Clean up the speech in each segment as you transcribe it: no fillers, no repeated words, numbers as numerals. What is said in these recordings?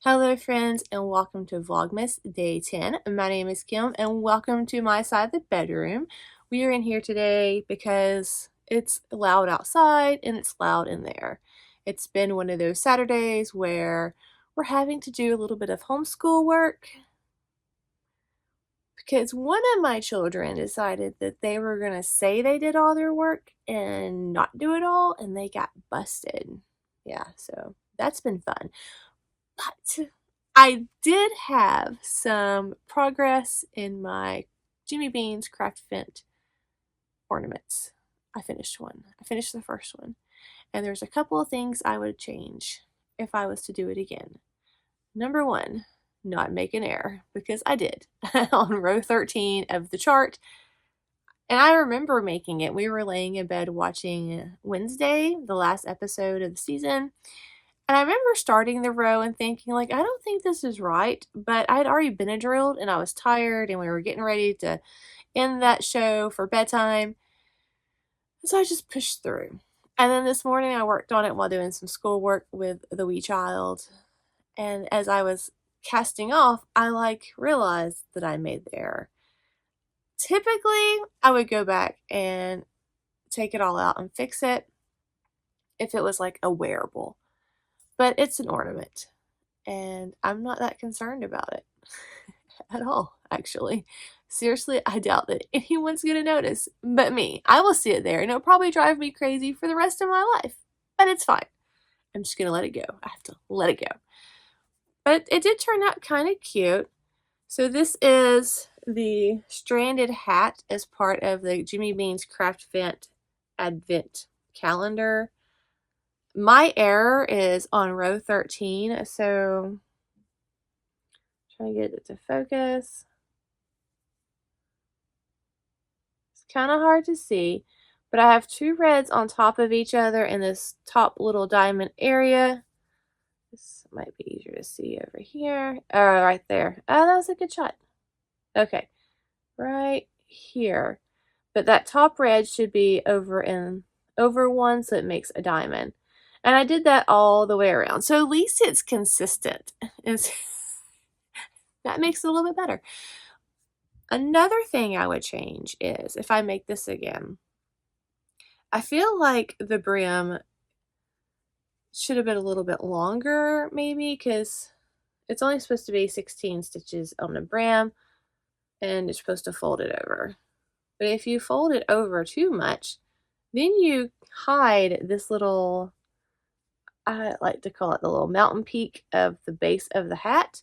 Hello friends and welcome to Vlogmas Day 10. My name is Kim and welcome to my side of the bedroom. We are in here today because it's loud outside and it's loud in there. It's been one of those Saturdays where we're having to do a little bit of homeschool work because one of my children decided that they were going to say they did all their work and not do it all, and they got busted. Yeah, so that's been fun. But I did have some progress in my Jimmy Bean's Craftvent ornaments. I finished one. I finished the first one. And there's a couple of things I would change if I was to do it again. Number one, not make an error, because I did on row 13 of the chart. And I remember making it. We were laying in bed watching Wednesday, the last episode of the season. And I remember starting the row and thinking, like, I don't think this is right, but I'd already been drilled and I was tired and we were getting ready to end that show for bedtime. So I just pushed through. And then this morning I worked on it while doing some schoolwork with the wee child. And as I was casting off, I realized that I made the error. Typically, I would go back and take it all out and fix it if it was like a wearable. But it's an ornament, and I'm not that concerned about it at all, actually. Seriously, I doubt that anyone's going to notice but me. I will see it there, and it'll probably drive me crazy for the rest of my life, but it's fine. I'm just going to let it go. I have to let it go. But it did turn out kind of cute. So this is the stranded hat as part of the Jimmy Bean's Craftvent Advent calendar. My error is on row 13, so trying to get it to focus. It's kind of hard to see, but I have two reds on top of each other in this top little diamond area. This might be easier to see over here. Oh, right there. Oh, that was a good shot. Okay, right here. But that top red should be over one, so it makes a diamond. And I did that all the way around. So at least it's consistent. That makes it a little bit better. Another thing I would change is if I make this again, I feel like the brim should have been a little bit longer, maybe, because it's only supposed to be 16 stitches on the brim, and it's supposed to fold it over. But if you fold it over too much, then you hide this little, I like to call it the little mountain peak of the base of the hat.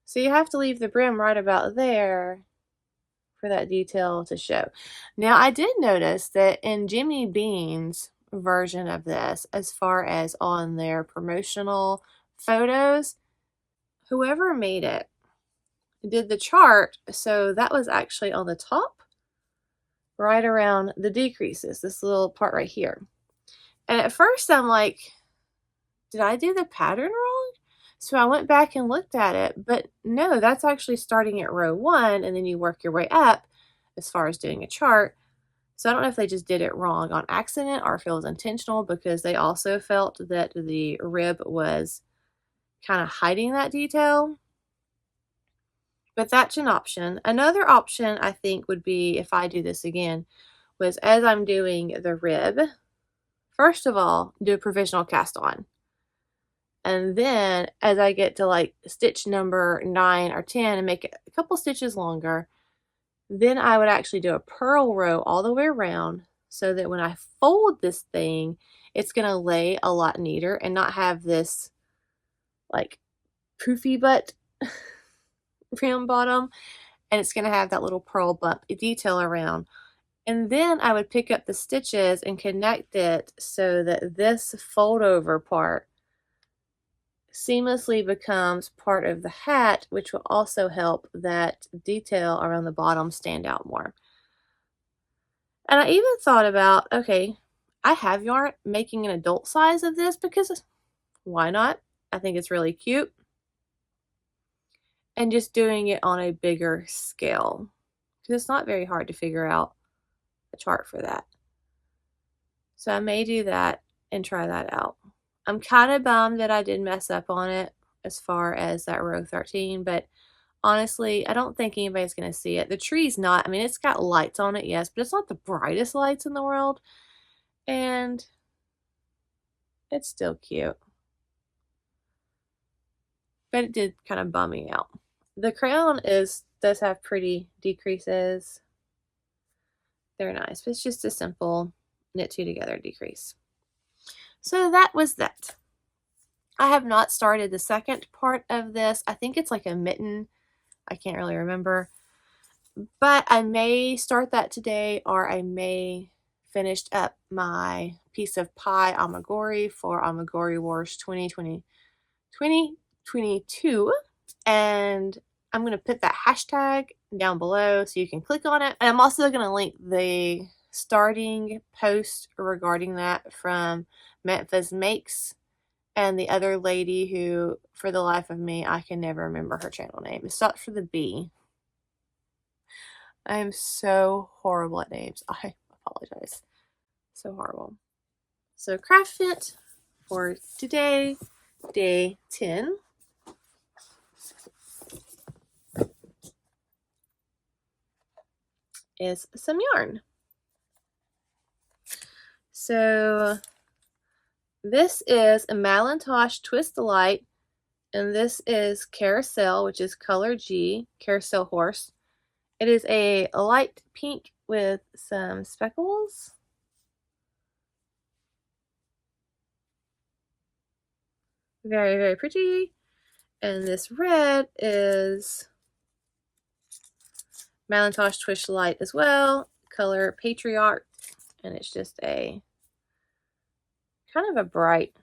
So you have to leave the brim right about there for that detail to show. Now, I did notice that in Jimmy Bean's version of this, as far as on their promotional photos, whoever made it did the chart, so that was actually on the top, right around the decreases, this little part right here. And at first I'm like, did I do the pattern wrong? So I went back and looked at it, but no, that's actually starting at row 1, and then you work your way up as far as doing a chart. So I don't know if they just did it wrong on accident or if it was intentional, because they also felt that the rib was kind of hiding that detail. But that's an option. Another option I think would be, if I do this again, was as I'm doing the rib, first of all, do a provisional cast on. And then as I get to like stitch number 9 or 10 and make it a couple stitches longer, then I would actually do a purl row all the way around, so that when I fold this thing, it's going to lay a lot neater and not have this like poofy butt rim bottom, and it's going to have that little purl bump detail around. And then I would pick up the stitches and connect it so that this fold over part seamlessly becomes part of the hat, which will also help that detail around the bottom stand out more. And I even thought about, okay, I have yarn, making an adult size of this, because why not? I think it's really cute. And just doing it on a bigger scale, because it's not very hard to figure out a chart for that. So I may do that and try that out. I'm kind of bummed that I did mess up on it as far as that row 13, but honestly, I don't think anybody's going to see it. The tree's not, I mean, it's got lights on it, yes, but it's not the brightest lights in the world, and it's still cute. But it did kind of bum me out. The crown does have pretty decreases. They're nice, but it's just a simple knit two together decrease. So that was that. I have not started the second part of this. I think it's like a mitten. I can't really remember. But I may start that today, or I may finish up my piece of pie Amagori for Amagori Wars 2022. And I'm going to put that hashtag down below so you can click on it. And I'm also going to link the starting post regarding that from Memphis Makes and the other lady who, for the life of me, I can never remember her channel name. It starts with a B. I am so horrible at names. I apologize. So horrible. So Craftvent for today, day 10. Is some yarn. So this is a Malintosh Twist Delight, and this is Carousel, which is color G, Carousel Horse. It is a light pink with some speckles. Very, very pretty. And this red is Malintosh Twist Delight as well, color Patriarch, and it's just a kind of a bright,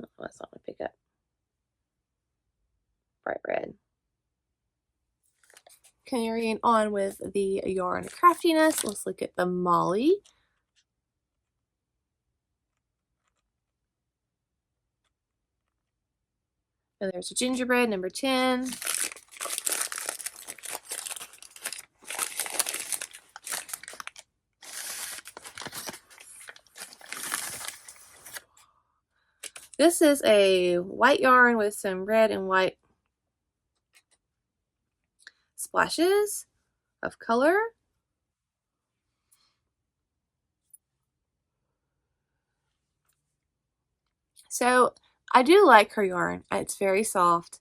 oh, that's not going to pick up, bright red. Carrying on with the yarn craftiness, let's look at the Molly. And there's a gingerbread, number 10. This is a white yarn with some red and white splashes of color. So I do like her yarn. It's very soft,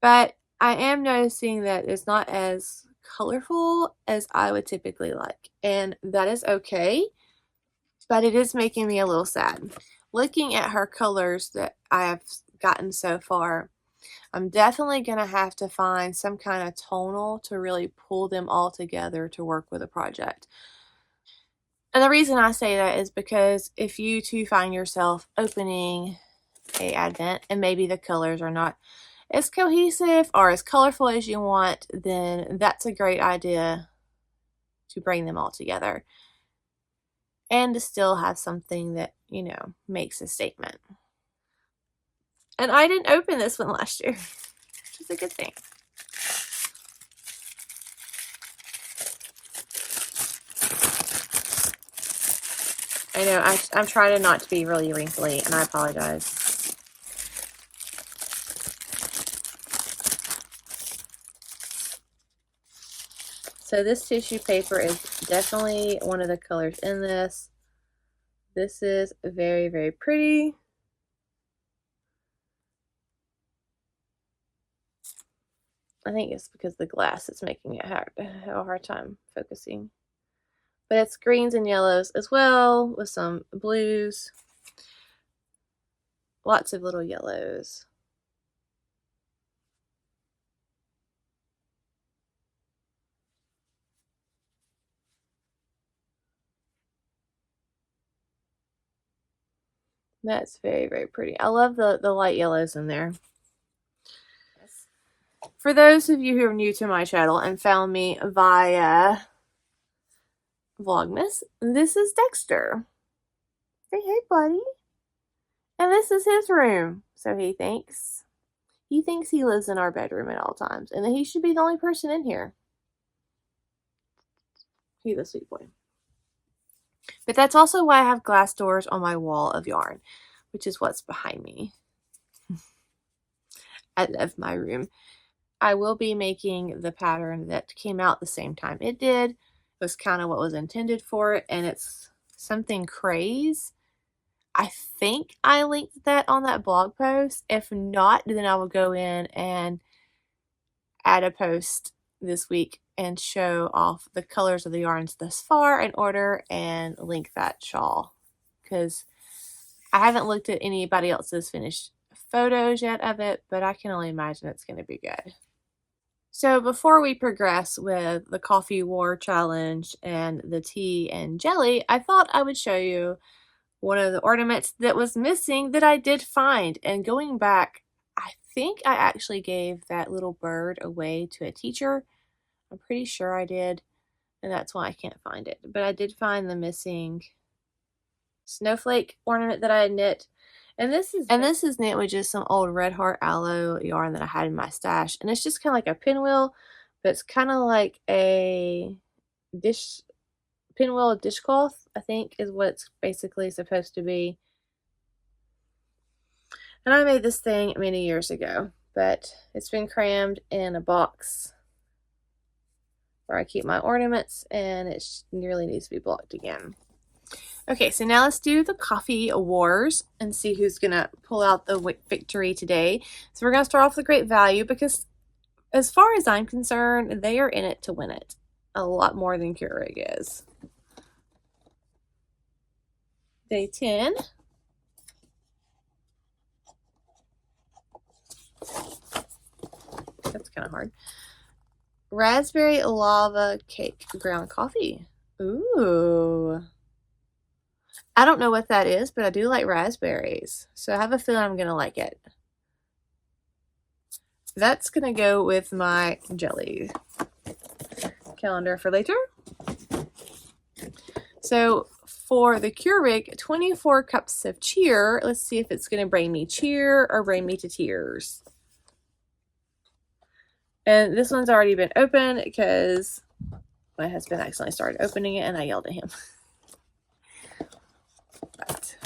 but I am noticing that it's not as colorful as I would typically like, and that is okay, but it is making me a little sad. Looking at her colors that I have gotten so far, I'm definitely going to have to find some kind of tonal to really pull them all together to work with a project. And the reason I say that is because if you too find yourself opening a advent and maybe the colors are not as cohesive or as colorful as you want, then that's a great idea to bring them all together and to still have something that, you know, makes a statement. And I didn't open this one last year, which is a good thing. I know, I'm trying not to be really wrinkly, and I apologize. So this tissue paper is definitely one of the colors in this. This is very, very pretty. I think it's because the glass is making it have a hard time focusing. But it's greens and yellows as well, with some blues. Lots of little yellows. That's very, very pretty. I love the light yellows in there. For those of you who are new to my channel and found me via Vlogmas, this is Dexter. Say hey, buddy. And this is his room, so he thinks. He thinks he lives in our bedroom at all times, and that he should be the only person in here. He's a sweet boy. But that's also why I have glass doors on my wall of yarn. which is what's behind me. I love my room. I will be making the pattern that came out the same time it did. It was kind of what was intended for it, and it's something craze. I think I linked that on that blog post. If not, then I will go in and add a post this week and show off the colors of the yarns thus far in order and link that shawl, because I haven't looked at anybody else's finished photos yet of it, but I can only imagine it's going to be good. So before we progress with the coffee war challenge and the tea and jelly, I thought I would show you one of the ornaments that was missing that I did find. And going back, I think I actually gave that little bird away to a teacher. I'm pretty sure I did, and that's why I can't find it. But I did find the missing snowflake ornament that I had knit. And this is knit with just some old Red Heart Aloe yarn that I had in my stash. And it's just kind of like a pinwheel, but it's kind of like a pinwheel dishcloth, I think is what it's basically supposed to be. And I made this thing many years ago, but it's been crammed in a box where I keep my ornaments, and it really needs to be blocked again. Okay, so now let's do the coffee wars and see who's gonna pull out the victory today. So we're gonna start off with great value, because as far as I'm concerned, they are in it to win it a lot more than Keurig is. Day 10. That's kind of hard. Raspberry lava cake ground coffee. Ooh. I don't know what that is, but I do like raspberries, so I have a feeling I'm going to like it. That's going to go with my jelly calendar for later. So for the Keurig, 24 cups of cheer. Let's see if it's going to bring me cheer or bring me to tears. And this one's already been open because my husband accidentally started opening it and I yelled at him. But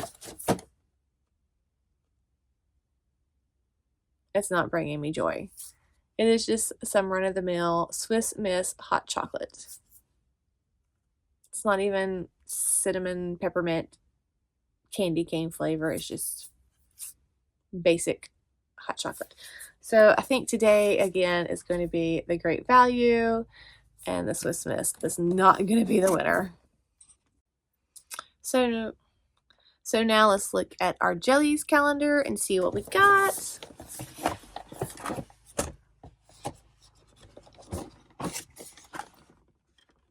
it's not bringing me joy. It is just some run-of-the-mill Swiss Miss hot chocolate. It's not even cinnamon peppermint candy cane flavor. It's just basic hot chocolate. So I think today again is going to be the great value, and the Swiss Miss is not going to be the winner. So now let's look at our jellies calendar and see what we got.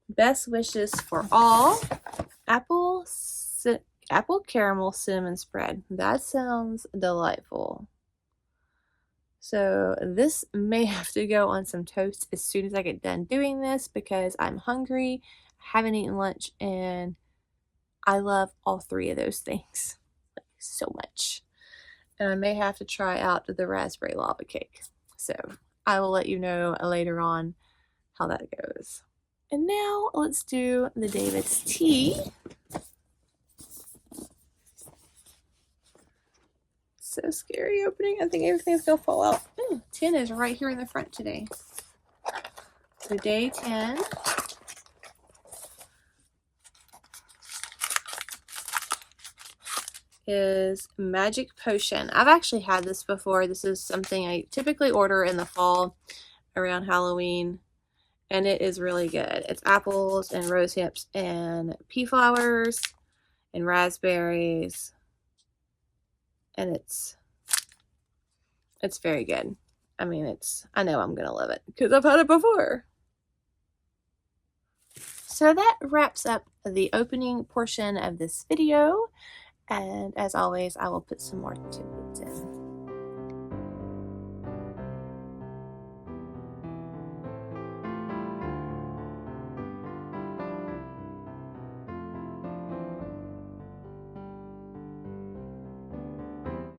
Best wishes for all. Apple caramel cinnamon spread. That sounds delightful. So this may have to go on some toast as soon as I get done doing this, because I'm hungry, I haven't eaten lunch, and I love all three of those things like so much. And I may have to try out the raspberry lava cake. So I will let you know later on how that goes. And now let's do the David's tea. So scary opening. I think everything's gonna fall out. Ooh, 10 is right here in the front today. So day 10. Is Magic Potion. I've actually had this before. This is something I typically order in the fall around Halloween, and it is really good. It's apples and rose hips and pea flowers and raspberries, and it's very good. I mean, I know I'm gonna love it because I've had it before. So that wraps up the opening portion of this video. And as always, I will put some more tidbits in.